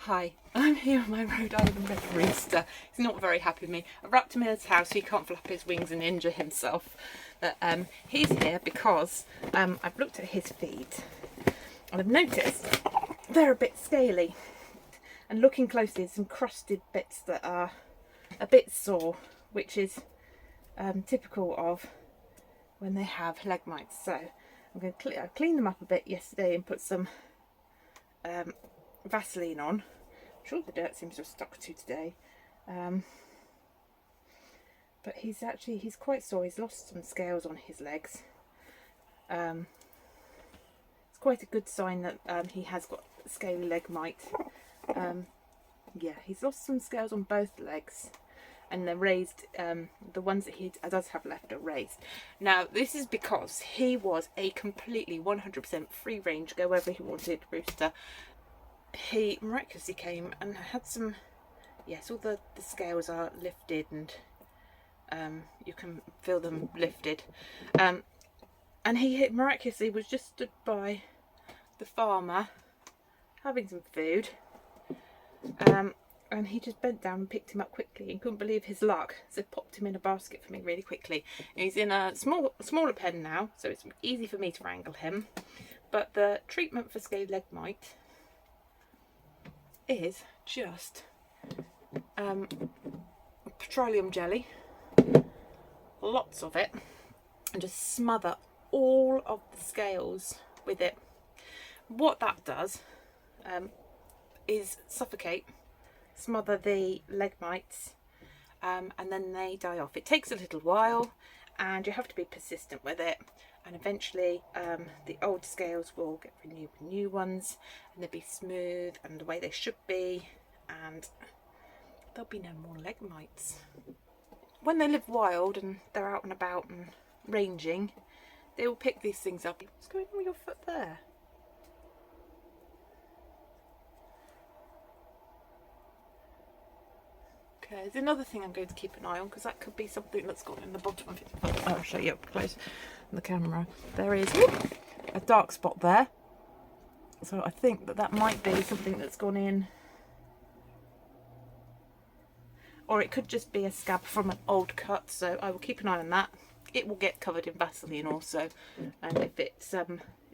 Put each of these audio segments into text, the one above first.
Hi, I'm here with my Rhode Island Red rooster. He's not very happy with me. I wrapped him in his house so he can't flap his wings and injure himself. But he's here because I've looked at his feet and I've noticed they're a bit scaly. And looking closely, there's some crusted bits that are a bit sore, which is typical of when they have leg mites. So I'm going to clean them up a bit yesterday and put some Vaseline on. I'm sure the dirt seems to have stuck to today, but he's quite sore. He's lost some scales on his legs. It's quite a good sign that he has got scaly leg mite. Yeah, he's lost some scales on both legs, and they're raised. The ones that he does have left are raised. Now this is because he was a completely 100% free range, go wherever he wanted rooster. He miraculously came and had some, yes, all the scales are lifted and you can feel them lifted, and he miraculously was just stood by the farmer having some food, and he just bent down and picked him up quickly and couldn't believe his luck, so popped him in a basket for me really quickly. He's in a smaller pen now, so it's easy for me to wrangle him. But the treatment for scaly leg mite is just petroleum jelly, lots of it, and just smother all of the scales with it. What that does is smother the leg mites, and then they die off. It takes a little while and you have to be persistent with it, and eventually the old scales will get renewed with new ones and they'll be smooth and the way they should be, and there'll be no more leg mites. When they live wild and they're out and about and ranging, they will pick these things up. What's going on with your foot there? Okay, there's another thing I'm going to keep an eye on, because that could be something that's got in the bottom of his foot. I'll show you up close on the camera. There is a dark spot there, so I think that might be something that's gone in, or it could just be a scab from an old cut, so I will keep an eye on that. It will get covered in Vaseline also, and if it's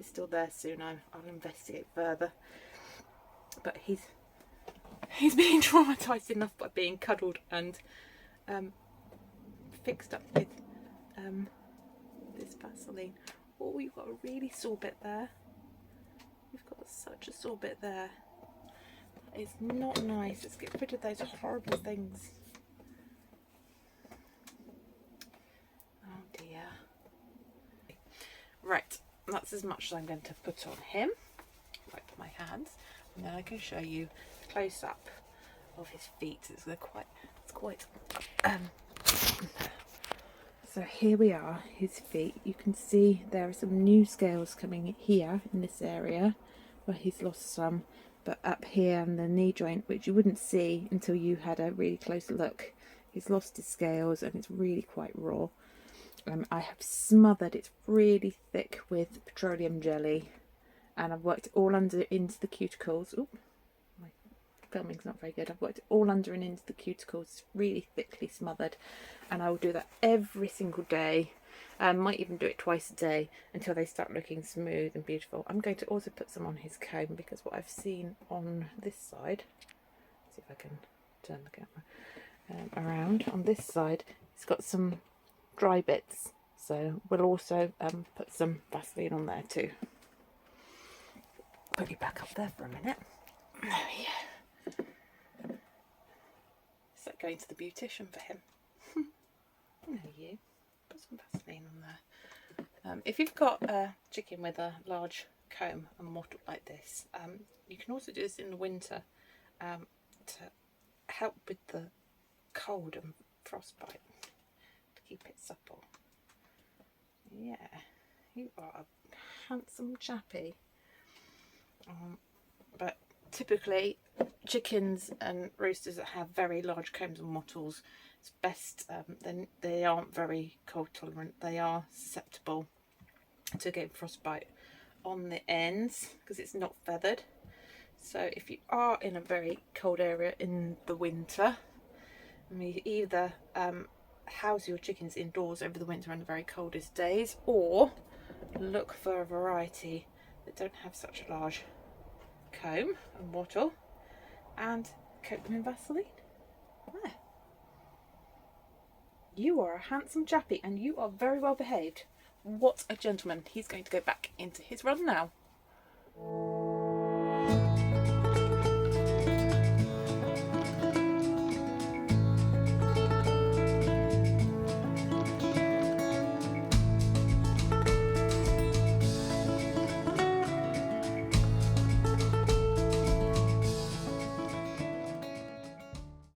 still there soon, I'll investigate further. But he's being traumatised enough by being cuddled and fixed up with this Vaseline. Oh, you've got a really sore bit there. You've got such a sore bit there. That is not nice. Let's get rid of those horrible things. Oh dear. Right, that's as much as I'm going to put on him. Wipe my hands, and then I can show you a close up of his feet. It's quite so here we are, his feet. You can see there are some new scales coming here in this area where he's lost some, but up here on the knee joint, which you wouldn't see until you had a really close look, he's lost his scales and it's really quite raw. I have smothered it really thick with petroleum jelly, and I've worked it all under into the cuticles. Ooh, my filming's not very good. I've worked it all under and into the cuticles, really thickly smothered, and I will do that every single day. Might even do it twice a day until they start looking smooth and beautiful. I'm going to also put some on his comb, because what I've seen on this side, see if I can turn the camera around, on this side it's got some dry bits, so we'll also put some Vaseline on there too. Put you back up there for a minute. There we go. Is that going to the beautician for him? No, you. Put some Vaseline on there. If you've got a chicken with a large comb and mottle like this, you can also do this in the winter to help with the cold and frostbite, to keep it supple. Yeah, you are a handsome chappy. But typically chickens and roosters that have very large combs and mottles, it's best, then they aren't very cold tolerant. They are susceptible to getting frostbite on the ends because it's not feathered. So if you are in a very cold area in the winter, and you either house your chickens indoors over the winter on the very coldest days, or look for a variety that don't have such a large comb and wattle, and coat them in Vaseline. There. You are a handsome chappy and you are very well behaved. What a gentleman. He's going to go back into his run now.